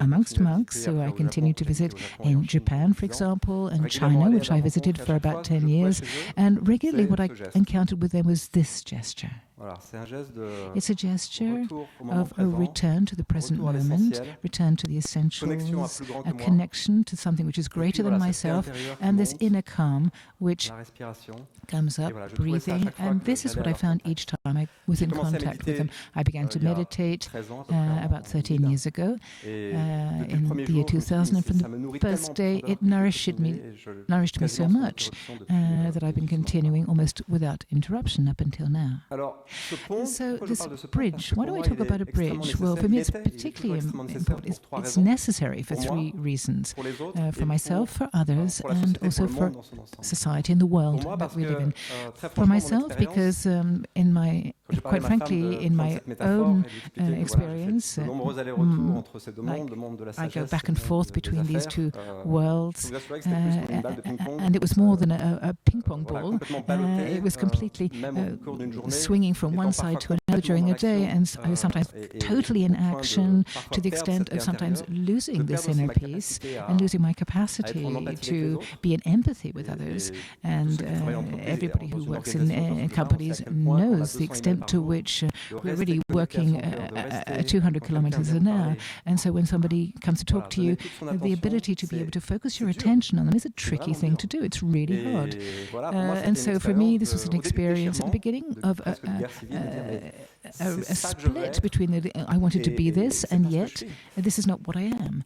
amongst monks who I continue to visit in Japan, for example, and China, which I visited for about 10 years. And regularly what I encountered with them was this gesture. Voilà, c'est un geste de It's a gesture retour au moment of a présent, return to the present retour à moment, l'essentiel, return to the connexion à essentials, plus grand que a moi. connection to something which is Et puis greater than voilà, cette paix myself, intérieure qui and this monte, inner calm which la respiration. comes Et up, voilà, je trouvais ça à breathing, chaque fois and que this is j'allais what à I leur found contact. each time I was J'ai in commencé à contact with them. méditer I began to il y a meditate 13 ans à peu près en about 13 Bouddha. years ago Et depuis le in premier the year jour, je me suis dit, 2000, and from ça me nourrit tellement first en day profondeur it que je nourished continue me, et je nourished me so quasiment sans much interruption depuis, that I've been doucement. continuing almost without interruption up until now. Alors, ce pont, So pourquoi je this parle de ce pont? Parce bridge, que why pour do I moi, talk il about est a extrêmement bridge? Well, nécessaire. for me Il it's était, il est toujours particularly extrêmement nécessaire important. pour trois It's raisons. necessary for Pour moi, three reasons. pour les autres For et myself, for pour others, la and société, pour also le for monde dans son ensemble. society and the Pour world moi, that parce we que live in. très For franchement, mon myself, expérience, because in my, quand j'ai parlé quite à ma femme frankly, de in prendre my cette métaphore own et d'expliquer que voilà, j'ai experience, fait de nombreux allers-retours entre ces deux like mondes, le monde de la I sagesse go back et and le forth monde des between these affaires. two Je worlds, vous assurer que c'était plus comme une balle de ping-pong. and it was more than a ping-pong Voilà, ball. complètement ballotté, It was completely même au cours d'une journée, swinging from one étant side to parfois another during a complètement day, dans and l'action, sometimes et totally au in point de action, parfois to the perdre extent cette paix of sometimes intérieure, losing de this perdre aussi inner ma peace capacité à and losing my être en capacity empathie avec les to autres. be in empathy with Et others. tous And ceux qui travaillent en entreprise et everybody dans who une works in organisation comme Bouddha, on sait à companies quel point on a knows 200 the emails extent par to jour, which de we're rester really connecté à working son cœur, de rester at 200 quand quelqu'un kilometers vient an vous hour. parler. And so when somebody comes to Voilà, talk to donner you, toute son the attention, ability to be able to focus your c'est dur. attention on them is a C'est tricky vraiment thing dur. to do. It's really hard. Et voilà, pour moi, And c'était une so for me, this was expérience an au début de experience at the déchirement, beginning de of presque de guerre civile, de dire, mais a c'est ça que je veux split être, between I wanted to be et this, c'est and pas ce que yet je suis. this is not what I am.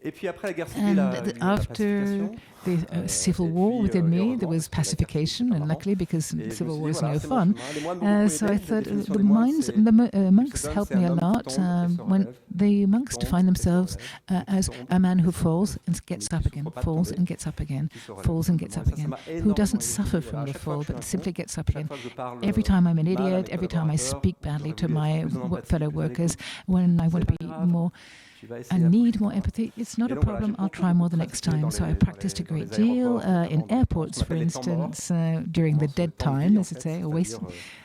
Et puis après la guerre civile, And il y a eu la after pacification. the civil Et war puis, within et me, heureusement, there was parce que la guerre civile, pacification, c'est pas and marrant. luckily, because Et je me civil suis war dit, is voilà, no c'est mon fun. chemin. Les moines m'ont beaucoup So I aidé. La thought définition the des moines, monks, c'est the monks se donne, helped c'est me un a homme qui lot. tombe et se When relève, the monks tombe define et se themselves relève, as tombe a man et who se falls relève, and gets qui up souffre again, pas de falls tomber, and gets up again, qui se relève. falls and gets Simplement. up Et ça again, m'a who énormément doesn't aidé. suffer Et from à the chaque fois fall que je but suis un simply con, gets up chaque again. fois que je parle Every time I'm an mal à idiot, mes every time I collaborateurs, speak badly j'aurais to voulu être my plus en empathie, fellow plus à workers, l'écoute. when I want C'est to pas be grave. more Tu vas I essayer la need prochaine more fois. empathy. It's not Et a donc voilà, problem. j'ai I'll beaucoup, try more beaucoup the next pratiqué time. dans So I les practiced a dans great les deal aéroports, in notamment airports, ce qu'on for appelle les temps morts. instance, during the Vraiment, ce dead temps de time, vie, en as fait, it's a waste,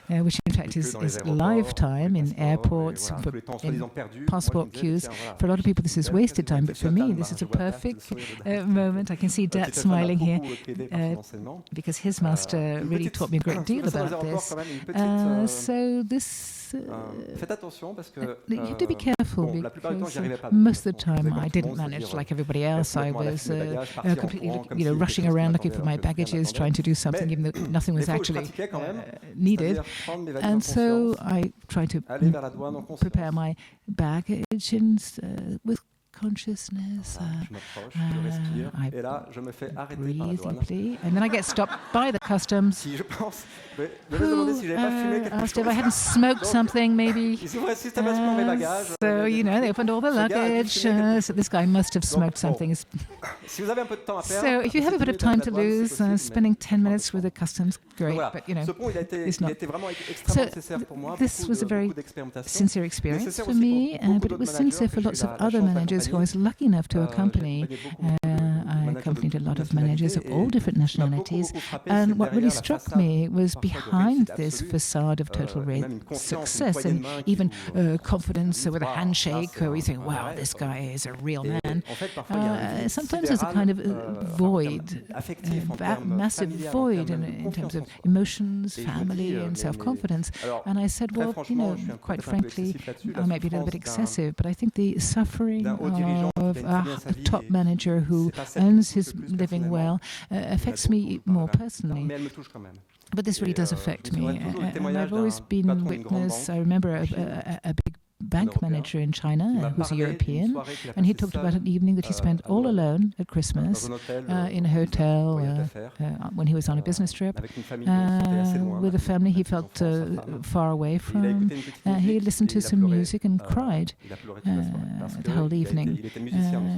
c'est-à-dire, which in fact plus is, dans les is aéroports, lifetime les in passeports, et airports, voilà, for, tous les temps in soi-disant perdus. passport Moi, je me disais, queues. tiens, voilà, For a lot of people, this is belle wasted occasion time, avec but for cette me, dame, this is a je vois Date, le perfect sourire de Date. moment. I can see Dad Peut-être ça m'a smiling here beaucoup aidé par son enseignement. because his master Une really petite- taught me a great deal dans les about aéroports, this. quand même, une petite, So this. faites attention parce que You have to be careful bon, la plupart du temps, because j'y arrivais pas. most of the Bon, time comme I tout le didn't monde, manage c'est-à-dire, like everybody else. I complètement à la was fuite des bagages, partir en completely courant, comme you know, si rushing quelque chose around qui looking for my m'attendait, alors que baggages, rien trying to do something Mais even though nothing des was fois où je actually pratiquais quand même, needed. c'est-à-dire prendre mes valises en And so conscience, I tried to aller vers la douane en conscience. prepare my baggage and with consciousness. Voilà, je m'approche, je respire, I et là, je me fais arrêter par la breathe douane. deeply, and then I get stopped by the customs. Si je pense, je vais me demander si j'avais pas fumé quelque Asked chose. if I hadn't smoked Donc, something, maybe. Ils ouvraient systématiquement mes bagages. So, you know, they opened all the Ce gars a dû luggage. fumer quelque So this guy must have smoked bon. something. Si vous avez un peu de temps à perdre, So if you have a bit of time to lose, spending 10 minutes with the customs, great. voilà. But, you know, Ce pont, il a it's not. été vraiment extrêmement So, nécessaire pour moi. this was a very beaucoup d'expérimentation. sincere experience Nécessaire for aussi me, pour beaucoup but it was d'autres sincere for managers lots que of j'ai eu la other chance managers who I d'accompagner. was lucky enough to accompany. J'ai accompagné beaucoup I accompanied a lot of de managers of all different nationalities. And what really struck me was behind this facade of total success and even confidence with a handshake, where we think, wow, this guy is a real man. Sometimes there's a kind of void, massive void in terms of emotions, family, and self-confidence. And I said, well, you know, quite frankly, I might be a little bit excessive, but I think the suffering of a top manager who earns his living well affects me more personally. But this really does affect me. And I've always been witness, I remember a big bank manager in China who's a European, and he talked about an evening that he spent all alone at Christmas in a hotel when he was on a business trip with a family he felt far away from. He listened to some music and cried the whole evening.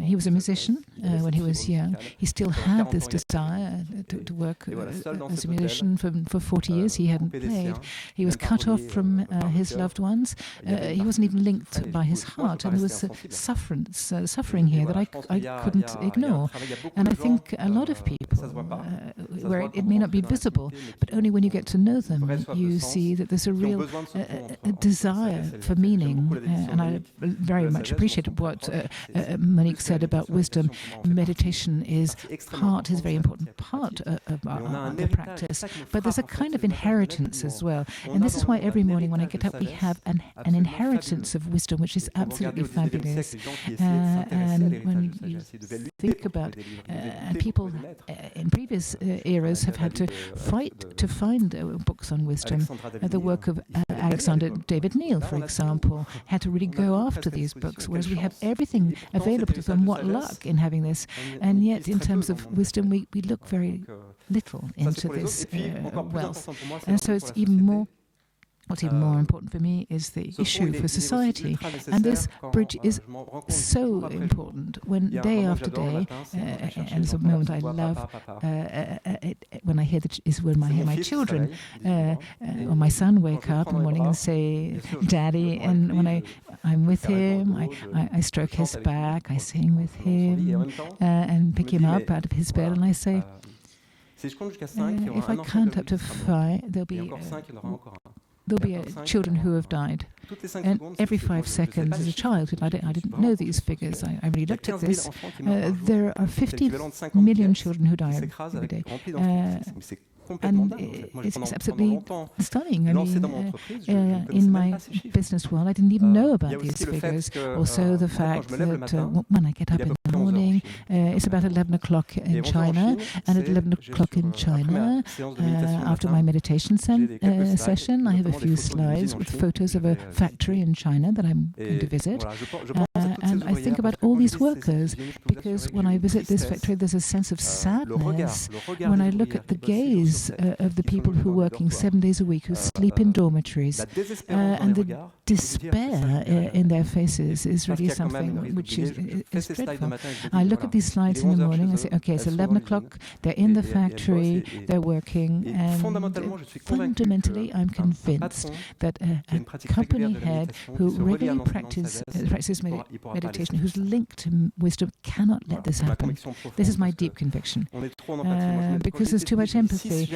He was a musician when he was young. He still had this desire to work as a musician. For 40 years he hadn't played. He was cut off from his loved ones. He wasn't even linked by his heart, and there was suffering here that I couldn't ignore. And I think a lot of people, where it may not be visible, but only when you get to know them, you see that there's a real desire for meaning. And I very much appreciated what Monique said about wisdom. Meditation is a very important part of the practice, but there's a kind of inheritance as well. And this is why every morning when I get up, we have an inheritance of wisdom, which is absolutely fabulous. And when you think about people in previous eras have had to fight to find books on wisdom. The work of Alexander David Neal, for example, had to really go after these books, whereas we have everything available to them. What luck in having this. And yet, in terms of wisdom, we look very little into this wealth. And so it's even more. What's even more important for me is the issue for society. And this bridge is so important when day after day, and it's a moment I love, when I hear my children or my son wake up in the morning and say, Daddy, and when I'm with him, I stroke his back, I sing with him, and pick him up out of his bed, and I say, if I count up to 5, there'll be children who have died. And every 5 seconds as a child, I didn't know these figures. I really looked at this. There are 50 million children who die every day. And it's absolutely stunning. I mean, in my business world, I didn't even know about these figures. Also, the fact that when I get up in the morning, it's about 11 o'clock in China, and at 11 o'clock in China, after my meditation session, I have a few slides with photos of a factory in China that I'm going to visit. And I think about all these workers, because when I visit this factory, there's a sense of sadness. When I look at the gaze of the people who are working 7 days a week, who sleep in dormitories, and the despair in their faces is really something which is dreadful. I look at these slides in the morning and say, okay, it's 11 o'clock, they're in the factory, they're working, and fundamentally I'm convinced that a company head who regularly practices meditation, who's linked to wisdom, cannot let this happen. This is my deep conviction. Because there's too much empathy.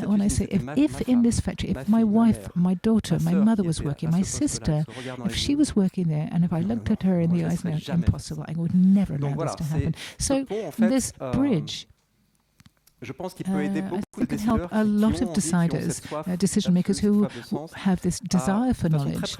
When I say, if in this factory, if my wife, my daughter, my mother was working, my sister, if she was working there, and if I looked at her in the eyes, no, impossible, I would never allow this to happen. So this bridge, I think it can help a lot of deciders, decision makers who have this desire for knowledge.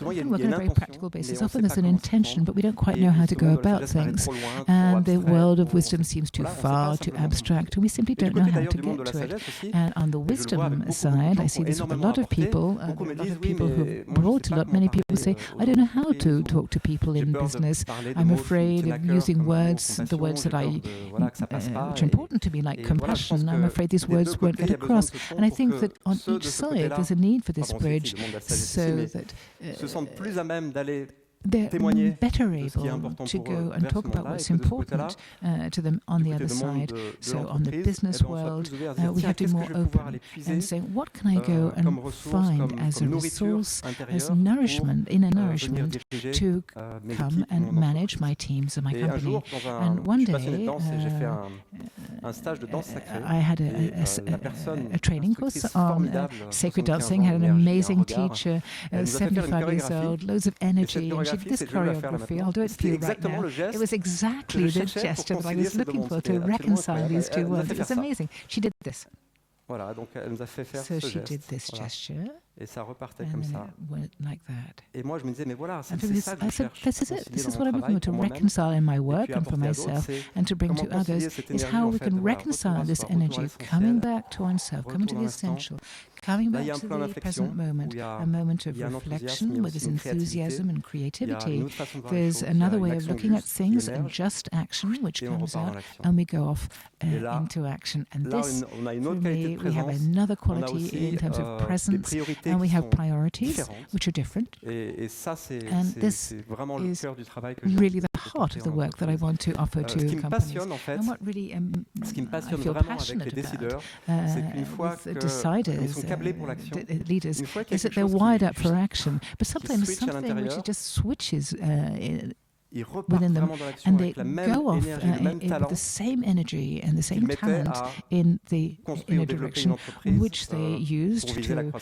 We work on a very practical basis. Often there's an intention, but we don't quite know how to go about things. And the world of wisdom seems too far, too abstract, and we simply don't know how to get to it. And on the wisdom side, I see this with a lot of people, who brought a lot. Many people say, I don't know how to talk to people in business. I'm afraid of using words, the words that which are important to me, like compassion. I'm afraid these words won't get across. And I think that on each side there's a need for this bridge, so that they're better able to go and talk about what's important to them on the other side. So on the business world, we have to be more open and say, what can I go and find as a resource, as nourishment, inner nourishment, to come and manage my teams and my company. And one day, I had a training course on sacred dancing, had an amazing teacher, 75 years old, loads of energy, and she did this choreography. I'll do it for you right now. It was exactly the gesture that I was looking for to reconcile these two worlds. It was amazing. She did this. So she did this gesture. Et ça repartait comme ça. Like that. Et moi, je me disais, mais voilà, c'est ça que je cherche. This is what I'm looking to reconcile in my work and for myself and to bring to others, is how we can reconcile this energy of coming back to oneself, coming to the essential, coming back to the present moment, a moment of reflection where there's enthusiasm and creativity. There's another way of looking at things, and just action, which comes out, and we go off into action. And this, for me, we have another quality in terms of presence, and we have priorities which are different. And this is really the part of the work that I want to offer to companies. And what really I feel passionate about with deciders, leaders, is that they're wired up for action, but sometimes something which just switches within them, and they go off with the same energy and the same talent in a direction which they used to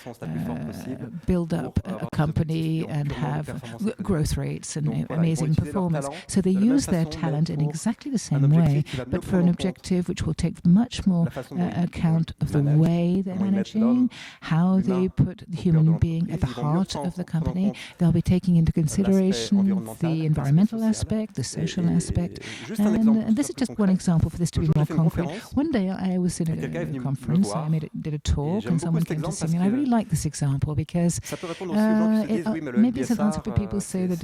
build up a company and have growth rates and amazing performance. So they use their talent in exactly the same way, but for an objective which will take much more account of the way they're managing, how they put the human being at the heart of the company. They'll be taking into consideration the environmental aspect, the social aspect, and this is just one example for this to be more concrete. One day I was in a conference, I did a talk, and someone came to see me, and I really like this example because maybe it's an answer for people say that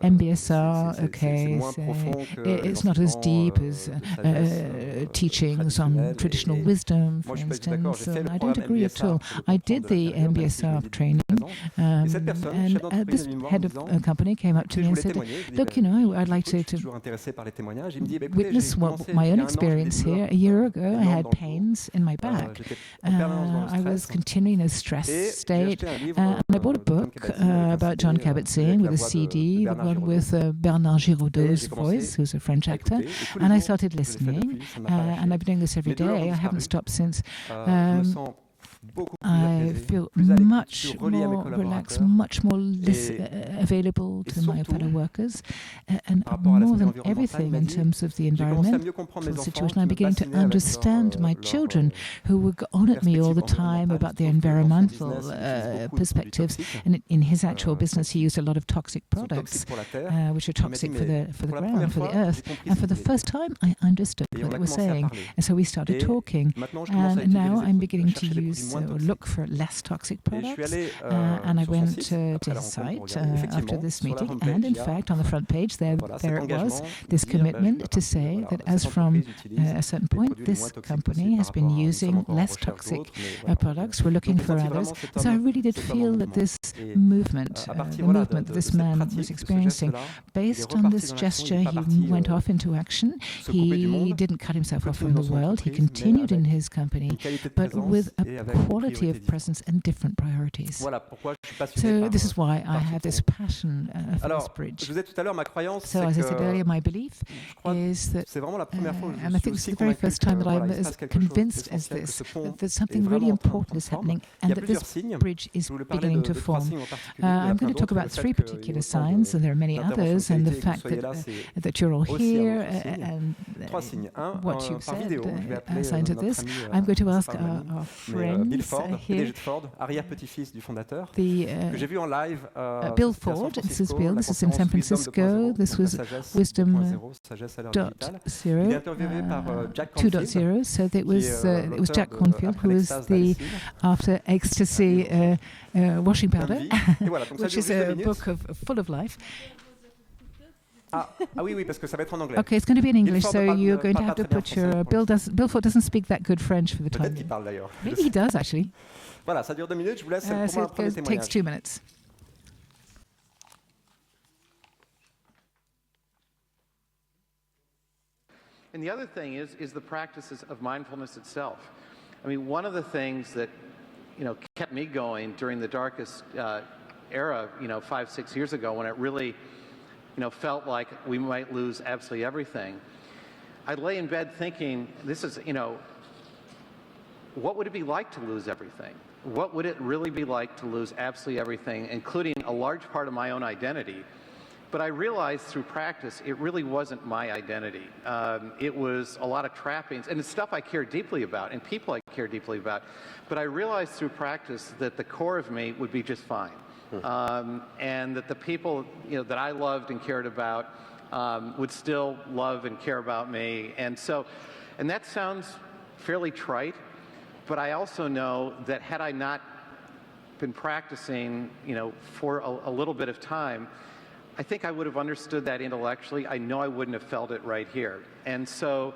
MBSR, okay, it's not as deep as teachings on traditional wisdom, for instance. I don't agree at all. I did the MBSR training, and this head of a company came up to me and said, look, I'd like to witness my own experience here. A year ago, I had pains in my back. I was continuing in a stress state, and I bought a book about Jon Kabat-Zinn with a CD, the one with Bernard Giraudot's voice, who's a French actor, and I started listening, and I've been doing this every day. I haven't stopped since. I feel much more relaxed, much more available to my fellow workers, and more than everything in terms of the environmental situation, I'm beginning to understand my children who were on at me all the time about the environmental perspectives. And in his actual business, he used a lot of toxic products, which are toxic for the ground, for the earth. And for the first time, I understood what they were saying. And so we started talking. And now I'm beginning to use or look for less toxic products. And I went to his site after this meeting, and in fact, on the front page, there it was, this commitment to say that as from a certain point, this company has been using less toxic products. We're looking for others. So I really did feel that this movement, the movement that this man was experiencing, based on this gesture, he went off into action. He didn't cut himself off from the world. He continued in his company, but with a quality of presence and different priorities. So this is why I have this passion for this bridge. So as I said earlier, my belief is that, and I think this is the very first time that I'm as convinced as this, that something really important is happening and that this bridge is beginning to form. I'm going to talk about three particular signs, and there are many others, and the fact that you're all here and what you've said, signs of this. I'm going to ask our friends here, arrière-petit-fils du fondateur, que j'ai vu en live. Bill Ford, this is Bill, this is in San Francisco, this was Wisdom 2.0, so it was Jack Cornfield, who was the After Ecstasy washing powder, which is a book full of life. Oui, parce que ça va être en anglais. Okay, it's going to be in English, so you're going to have to put your... Bill Ford doesn't speak that good French for the time. Peut-être qu'il parle d'ailleurs. Maybe he does, actually. Voilà, ça dure 2 minutes, je vous laisse pour moi un premier témoignage. Takes 2 minutes. And the other thing is the practices of mindfulness itself. I mean, one of the things that, kept me going during the darkest era, 5-6 years ago, when it really, felt like we might lose absolutely everything. I lay in bed thinking, this is, what would it be like to lose everything? What would it really be like to lose absolutely everything, including a large part of my own identity? But I realized through practice, it really wasn't my identity. It was a lot of trappings, and it's stuff I care deeply about, and people I care deeply about. But I realized through practice that the core of me would be just fine. And that the people that I loved and cared about would still love and care about me. And that sounds fairly trite, but I also know that had I not been practicing, for a little bit of time, I think I would have understood that intellectually. I know I wouldn't have felt it right here. And so,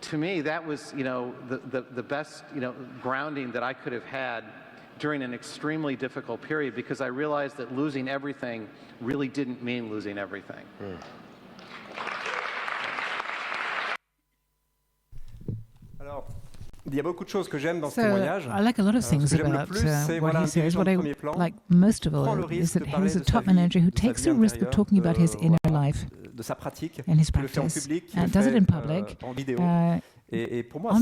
to me, that was, the best, grounding that I could have had during an extremely difficult period, because I realized that losing everything really didn't mean losing everything. Il y a beaucoup de choses que j'aime dans ce témoignage. I like a lot of things about what he says. What I like most of all is that he's a top manager who takes the risk of talking about his inner life and his practice, and does it in public, on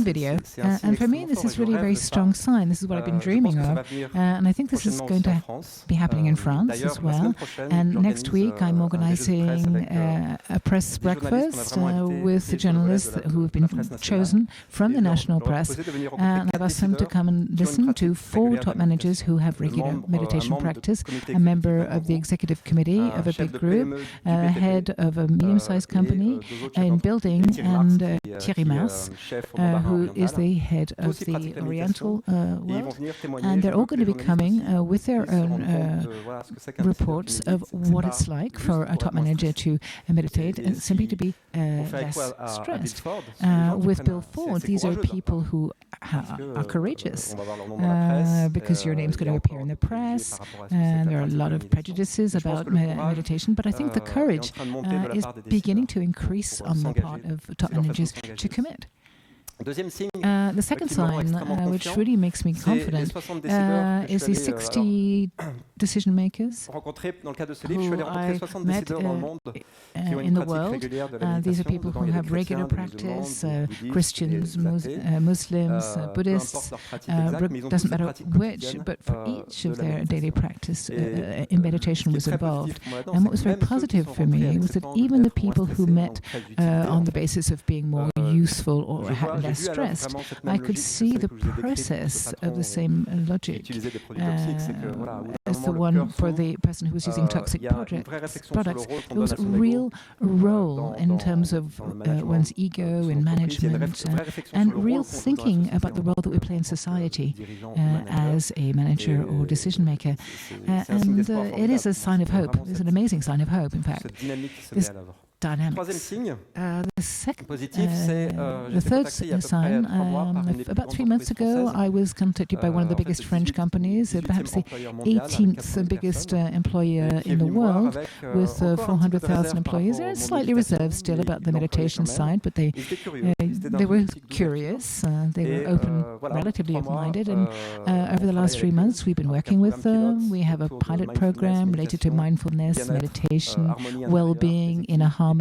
video. And for me, this is really a very strong sign. This is what I've been dreaming of. And I think this is going to be happening in France as well. And next week, I'm organizing a press breakfast with the journalists who have been chosen from the national press. And I've asked them to come and listen to 4 top managers who have regular meditation practice, a member of the executive committee of a big group, a head of a medium-sized company in building, and Thierry Mars, who is the head of the Oriental world. And they're all going to be coming with their own reports of what it's like for a top manager to meditate and simply to be less stressed. With Bill Ford, these are people who are courageous because your name's going to appear in the press, and there are a lot of prejudices about meditation, but I think the courage is beginning to increase on the part of top managers to commit. The second sign, which really makes me confident, is the 60 decision makers who I met in the world. These are people who have regular practice, Christians, Muslims, Buddhists, doesn't matter which, but for each of their daily practice, in meditation was involved. And what was very positive for me was that even the people who met on the basis of being more useful or less stressed, I could see the process of the same logic as the one for the person who was using toxic products. There was a real role in terms of one's ego in management and real thinking about the role that we play in society as a manager or decision maker. And it is a sign of hope. It's an amazing sign of hope, in fact. This dynamics. The third sign, about 3 months ago, I was contacted by one of the biggest French companies, perhaps the 18th biggest employer in the world, with 400,000 employees. They're slightly reserved still about the meditation side, but they were curious. They were open, relatively open-minded, and over the last 3 months, we've been working with them. We have a pilot program related to mindfulness, meditation, well-being, inner harmony,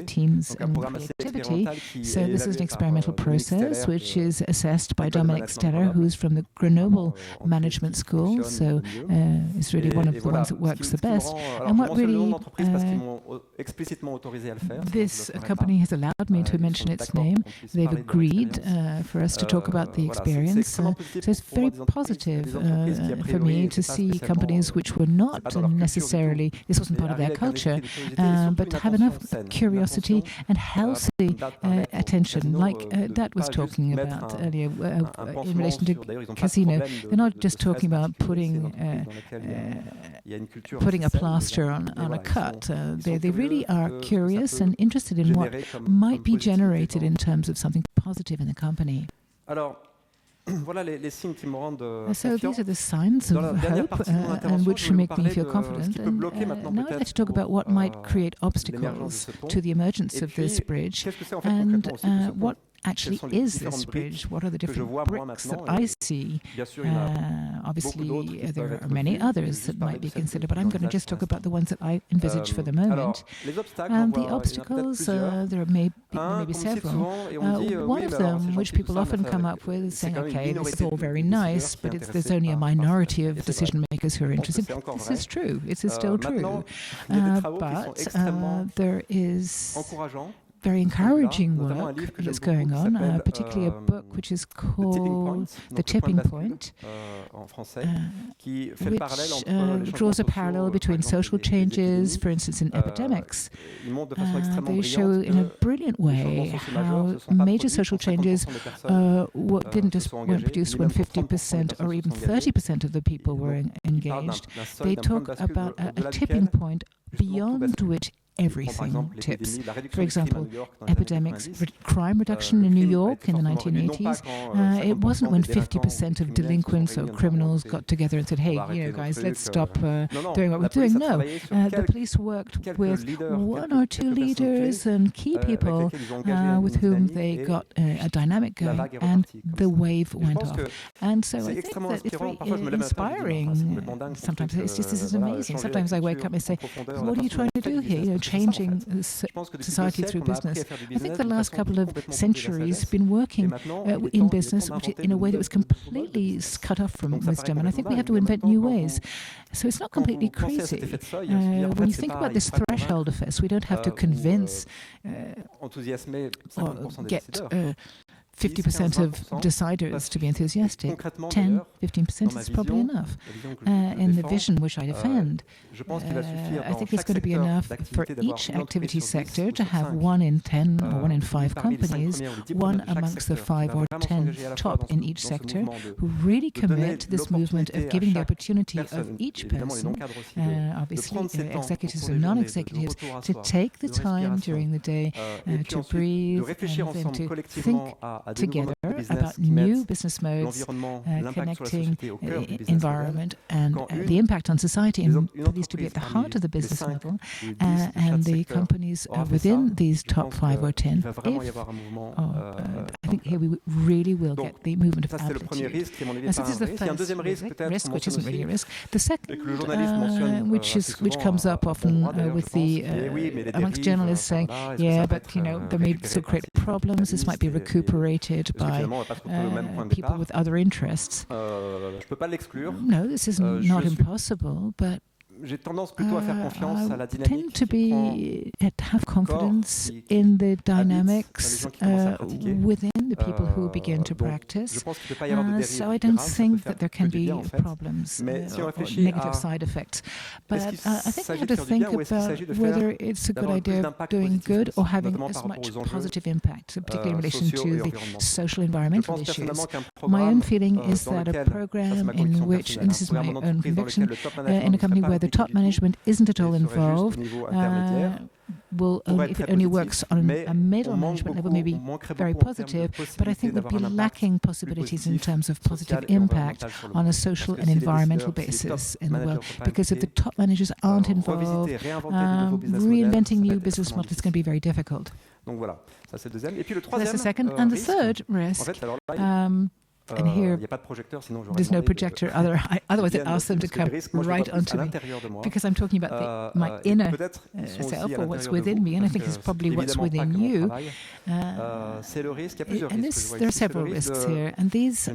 teams and creativity. So this is an experimental process which is assessed by Dominique Steller, who's from the Grenoble Management School. So it's really one of the ones that works the best. And what really this company has allowed me to mention its name. They've agreed for us to talk about the experience. So it's very positive for me to see companies which were not necessarily, this wasn't part of their culture, but to have enough curiosity and healthy attention, like Dat was talking about earlier in relation to casino. They're not just talking about putting a plaster on a cut. They really are curious and interested in what might be generated in terms of something positive in the company. So these are the signs of hope and which make me feel confident. And now I'd like to talk about what might create obstacles to the emergence of this bridge and what actually is this bridge? What are the different bricks that I see? Obviously, there are many others that might be considered, but I'm going to just talk about the ones that I envisage for the moment. And the obstacles, there may be several. One of them, which people often come up with, is saying, okay, this is all very nice, but there's only a minority of decision makers who are interested. This is true. It is still true. But there is very encouraging work that's going on, particularly a book which is called The Tipping Point, which draws a parallel between social changes, for instance, in epidemics. They show in a brilliant way how major social changes weren't produced when 50% or even 30% of the people were engaged. They talk about a tipping point beyond which everything tips. For example, epidemics, crime reduction in New York in the 1980s. It wasn't when 50% of delinquents or criminals got together and said, hey, guys, let's stop doing what we're doing. No, the police worked with one or two leaders and key people with whom they got a dynamic going, and the wave went off. And so I think that it's very inspiring. Sometimes it's just, this is amazing. Sometimes I wake up and say, what are you trying to do here? Changing society through business. I think the last couple of centuries been working in business in a way that was completely cut off from wisdom, and I think we have to invent new ways. So it's not completely crazy. When you think about this threshold effect, we don't have to convince or get 50% of deciders to be enthusiastic. 10, 15% is probably enough. In the vision which I defend, I think it's going to be enough for each activity sector to have 1 in 10 or 1 in 5 companies, one amongst the 5 or 10 top in each sector, who really commit to this movement of giving the opportunity of each person, obviously executives or non-executives, to take the time during the day to breathe and then to think together about new business modes, connecting environment and the impact on society, and for these to be at the heart of the business model, and the companies within these top 5 or 10. I think here we really will get the movement of amplitude. So this is the first risk, which isn't really a risk. The second, which comes up often with the amongst journalists saying, yeah, but there may still create problems. This might be recuperated by people with other interests. No, this is not impossible, but I tend to have confidence in the dynamics within the people who begin to practice. So I don't think that there can be problems or negative side effects. But I think we have to think about whether it's a good idea of doing good or having as much positive impact, particularly in relation to the social environmental issues. My own feeling is that a program in which, and this is my own conviction, in a company where the top management isn't at all involved, if it only works on a middle management level, maybe very positive, but I think there'd be lacking possibilities in terms of positive impact on a social and environmental basis in the world. Because if the top managers aren't involved, reinventing new business models is going to be very difficult. So that's the second. And the third risk, and here, there's no projector, otherwise I'd ask them to come right onto me, because I'm talking about my inner self, or what's within me, and I think it's probably what's within you. And there are several risks here, and these are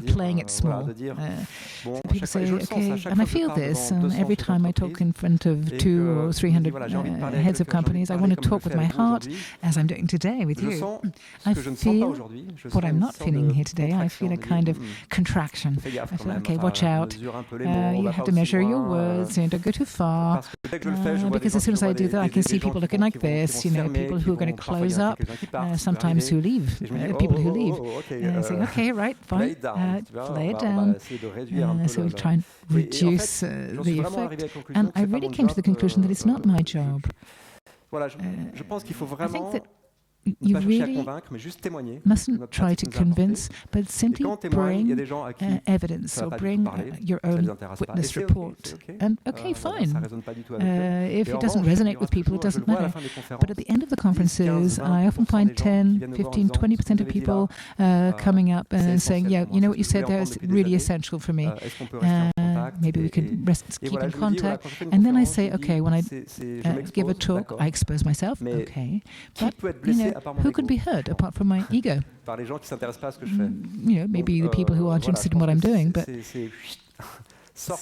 playing it small. So people say, okay, and I feel this, every time I talk in front of 200 or 300 heads of companies, I want to talk with my heart, as I'm doing today with you. I feel what I'm not feeling here today. I feel a kind of contraction. I feel, okay, watch out. You have to measure your words, don't go too far. Because as soon as I do that, I can see people looking like this, people who are going to close up, sometimes who leave, people who leave. Saying, okay, right, fine, lay it down. So we try and reduce the effect. And I really came to the conclusion that it's not my job. I think that you really mustn't try to convince, but simply bring evidence or bring your own witness report. And okay, fine. If it doesn't resonate with people, it doesn't matter. But at the end of the conferences, I often find 10, 15, 20% of people coming up and saying, yeah, you know what you said there is really essential for me. Maybe we could keep in contact. And then I say, okay, when I give a talk, I expose myself. Okay. But, who can be heard apart from my ego? Maybe the people who aren't interested in what I'm doing, but so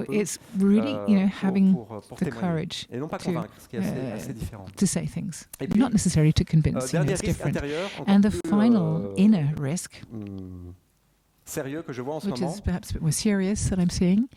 it's really, having the courage to say things, not necessarily to convince. It's different. And the final inner risk, which is perhaps a bit more serious that I'm seeing,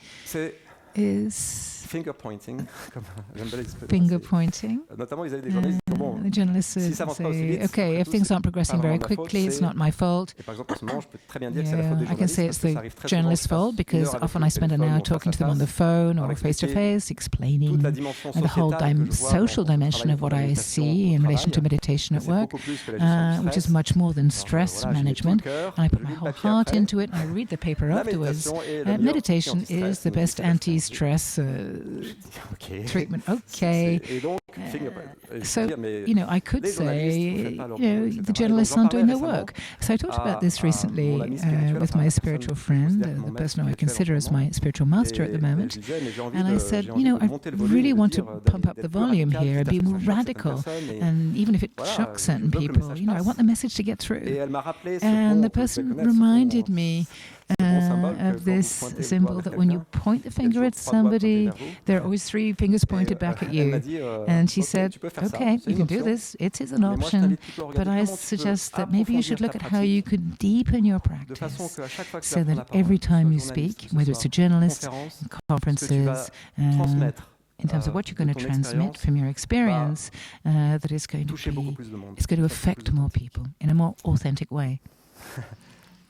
is finger pointing, comme j'aime bien l'expression. finger pointing. Notamment, ils avaient des journalistes qui disent, bon, The journalists si ça avance pas aussi say, vite, okay, if things aren't progressing very quickly, it's not my fault. Et par exemple, en ce moment, je peux très bien dire que c'est la faute des I can journalistes say parce it's que ça the arrive très souvent journalist's que je passe fault because 1 heure avec often eux I au spend an téléphone hour ou face talking à to them on the face phone pour or face to expliquer face, explaining toute la dimension the whole sociétale que je vois social dans mon dimension travail of what de I méditation see au in relation to travail. meditation Et at c'est work, beaucoup plus que la gestion du which is stress. much more than Alors, stress voilà, j'y mets tout le management. cœur, And I je put lis my le whole papier heart après. into it and I read the paper La afterwards. méditation est la meilleure Meditation anti-stress, is the me dit best Peter Stern. anti-stress Ok. treatment. Okay. Et donc, So, mais I could les journalistes, vous say, faites pas leur boulot, etc. the journalists Et donc, aren't doing j'en their parlais work. So I talked about this à recently mon ami spirituel, with enfin, my la spiritual personne que je friend, considère comme mon the maître person who I spirituel consider en as ce moment. my spiritual master at the Et moment. je disais, mais j'ai envie And I de said, monter le volume really et de want to dire, pump up the d'être plus volume radical, here, quitte à be ce que more ça choque certaines radical. personnes, et And even if it voilà, shocks je certain veux que le people, message I passe. want the message to get Et through. elle m'a rappelé ce And pont the que je person vais connaître, ce reminded pont, me ce bon symbole que of quand vous this pointez le doigt symbol vers that when you quelqu'un, point the il y a finger toujours at 3 doigts pointés somebody, vers vous. there are always 3 fingers pointed back at Elle you. m'a dit, And she ok, said, tu peux faire ça, okay, c'est you une can do option. this. It is an Mais moi, je option. t'invite plutôt à But regarder I comment tu peux suggest that maybe you should approfondir look ta at how you pratique could deepen your de façon practice qu'à chaque fois que tu so vas prendre that la parole, every que ce soit time you journaliste, speak, que ce whether soit it's a journalist, conférence, ce que tu conferences, vas transmettre in terms of what you're going de to ton transmit expérience, from your experience, that is going to toucher beaucoup be, plus de monde. it's going to Ça, c'est plus affect more authentique. people in a more authentic way.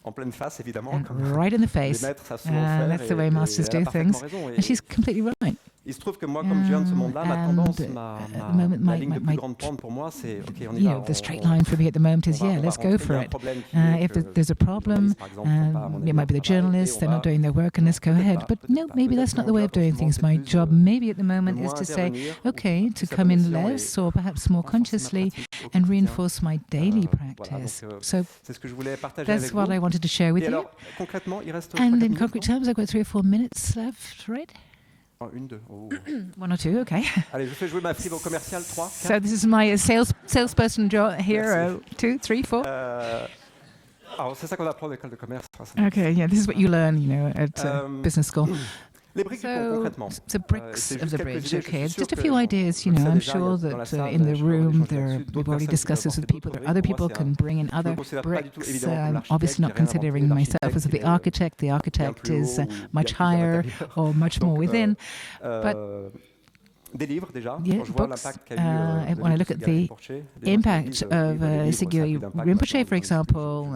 En pleine face, évidemment, And comme right in the les face. maîtres savent souvent faire, That's the et way masters elle a do parfaitement things. raison. And she's completely right. Il se trouve que moi, comme je viens de ce monde-là, ma And tendance, at the moment, la ligne de plus my grande pente pour moi, c'est OK, on y you va. know, the straight line for me at the moment is, yeah, let's go for it. If there's a problem, it might be the journalists, they're not doing their work, and let's go ahead. But no, maybe that's not the way of doing things. My job, maybe at the moment, is to say, okay, to come in less or perhaps more consciously and reinforce my daily practice. So that's what I wanted to share with you. And in concrete terms, I've got 3 or 4 minutes left, right? Oh, 1, 2. Oh. 1 or 2, okay. Allez, je fais jouer ma fibre commerciale. 3, 4. So this is my salesperson here. 2, 3, 4. Alors, c'est ça qu'on apprend à l'école de commerce. Okay, yeah, this is what you learn, at business school. Les briques du pont, concrètement. So bricks of the bridge, okay. It's just a few ideas, I'm sure that in the room we've already discussed this with people. There are other people can bring in other bricks. I'm obviously not considering myself as the architect. The architect is much higher or much more within. But des livres déjà. Yeah, books. When I look at the impact of Sigyo Rinpoche, for example,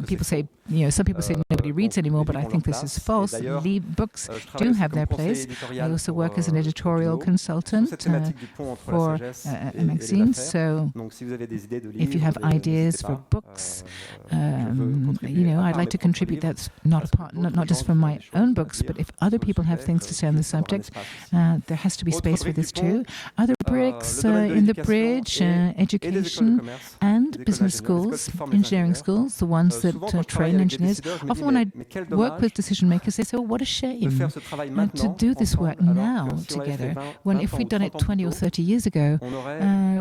people say, some people say nobody reads anymore, but I think this is false. Books do have their place. I also work as an editorial consultant for a magazine. So if you have ideas for books, I'd like to contribute. That's not just from my own books, but if other people have things to say on the subject, there has to be space for this too. Other bricks in the bridge, education and business schools, engineering schools, the ones that train engineers. Often when I work with decision makers, they say, what a shame to do this work now together, when if we'd done it 20 or 30 years ago,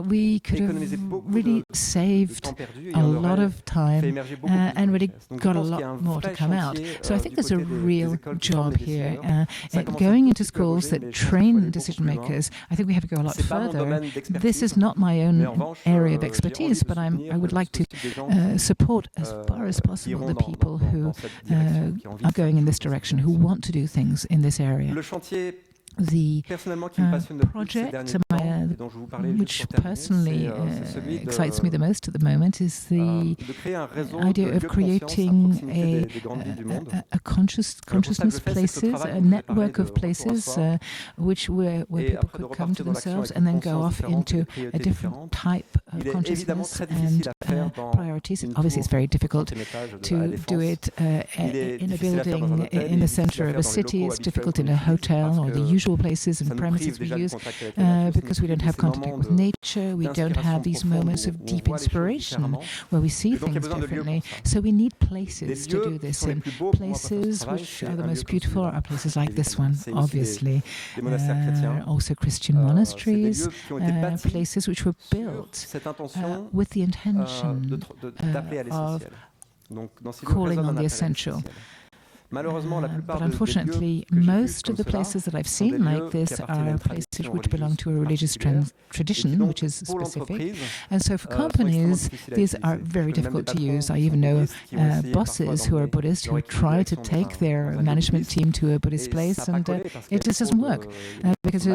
we could have really saved a lot of time and really got a lot more to come out. So I think there's a real job here. Going into schools that train decision makers, I think we have to go a lot further. This is not my own area of expertise, but I would like to support as far as possible the people who are going in this direction, who want to do things in this area. The project which personally excites me the most at the moment is the idea of creating a consciousness places, a network of places where people could come to themselves and then go off into a different type of consciousness and priorities. Obviously, it's very difficult to do it in a building in the center of a city. It's difficult in a hotel or the usual places and premises we use because we don't have contact with nature. We don't have these moments of deep inspiration where we see things differently. So we need places to do this in. Places which are the most beautiful are places like this one, obviously. Also Christian monasteries, places which were built with the intention of calling on the essential. But unfortunately, most of the places that I've seen like this are places which belong to a religious tradition, which is specific. And so for companies, these are very difficult to use. I even know bosses who are Buddhist who try to take their management team to a Buddhist place, and it just doesn't work because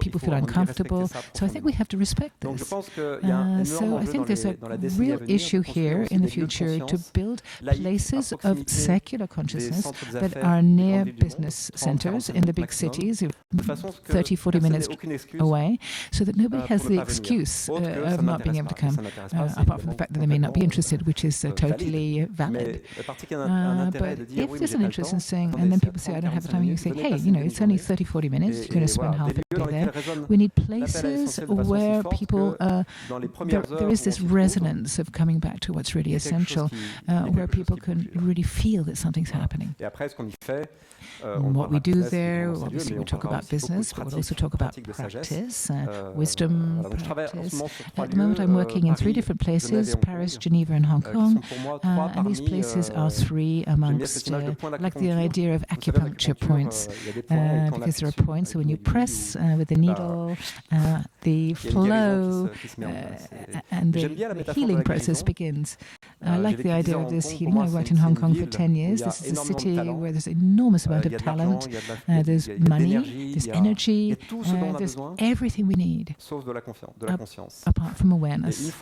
people feel uncomfortable. So I think we have to respect this. So I think there's a real issue here in the future to build places of secular consciousness that are near business centers in the big cities, 30, 40 minutes away, so that nobody has the excuse of not being able to come, apart from the fact that they may not be interested, which is totally valid. But if there's an interest in saying, and then people say, I don't have the time, and you say, hey, it's only 30, 40 minutes, you're going to spend half a day there. We need places where people, there is this resonance of coming back to what's really essential, where people can really feel that something's happening. What we do there, obviously we talk about business, but we'll also talk about practice, wisdom practice. At the moment I'm working in 3 different places, Paris, Geneva and Hong Kong, and these places are 3 amongst, like the idea of acupuncture points, because there are points, so when you press with the needle, the flow and the healing process begins. I like the idea of this healing. I worked in Hong Kong for 10 years. This is a city where there's an enormous amount of talent, there's money, there's energy, there's everything we need, apart from awareness.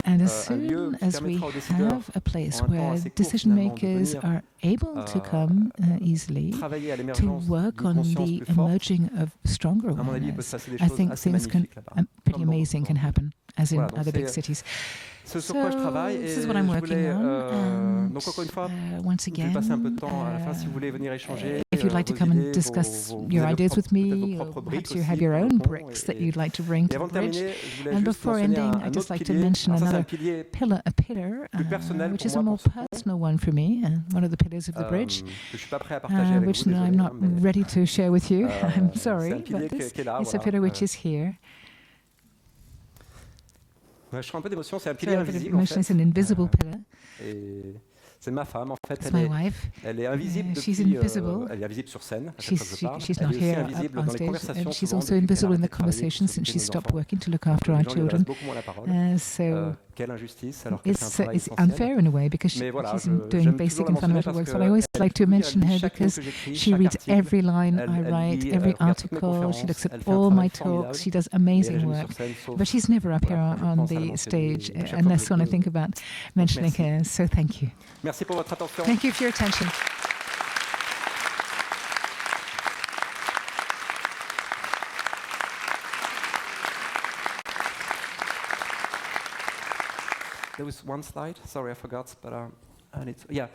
And as soon as we have a place where decision makers are able to come easily to work on the emerging of stronger awareness, I think things pretty amazing can happen, as in other big cities. So this is what I'm working on, and once again, if you'd like to come and discuss your ideas with me, or perhaps you have your own bricks that you'd like to bring to the bridge. And before ending, I'd just like to mention another pillar, which is a more personal one for me, one of the pillars of the bridge, which I'm not ready to share with you. I'm sorry, but this is a pillar which is here. Je suis un peu d'émotion, c'est un pilier invisible. It's an invisible pillar. C'est ma femme, en fait. It's my wife. Elle est invisible she's depuis, invisible. Elle est invisible sur scène. She's not here on stage. And she's also invisible in the conversation since she stopped working to look after our children. So quelle injustice, alors qu'elle fait un travail it's unfair in a way because she's doing basic and fundamental work. But I always like to mention her because she reads every line I write, every article. She looks at all my talks. She does amazing work. But she's never up here on the stage unless when I think about mentioning her. So thank you. Merci pour votre attention. Thank you for your attention. There was one slide. Sorry, I forgot, but I need to, yeah.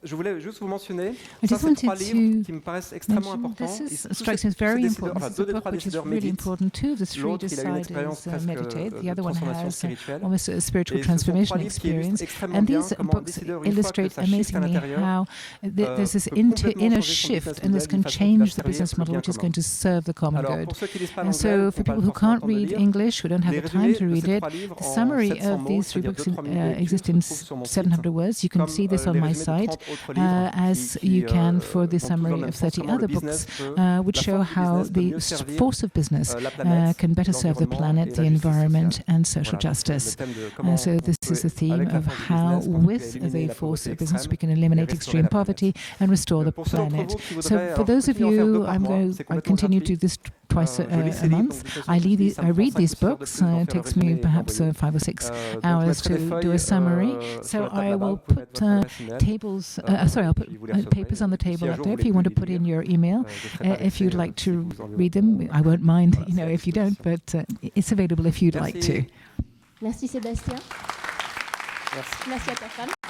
Je voulais juste vous mentionner, ça c'est 3 livres qui me paraissent extrêmement importants. This strikes me as very important. This is a book which is really important too. The 3 deciders meditate. The other one has almost a spiritual transformation experience. And these books illustrate amazingly how there's this inner shift, and this can change the business model, which is going to serve the common good. And so for people who can't read English, who don't have the time to read it, the summary of these 3 books exists in 700 words. You can see this on my site. As you can for the summary of 30 other books, which show how the force of business can better serve the planet, the environment, and social justice. So this is the theme of how, with the force of business, we can eliminate extreme poverty and restore the planet. So for those of you, I continue to do this twice a month. I read these books. It takes me perhaps 5 or 6 hours to do a summary. So I will put tables. I'll put papers on the table up there if you want to put in your email. If you'd like to read them, I won't mind, if you don't, but it's available if you'd like to. Merci Sébastien. Merci à ta femme.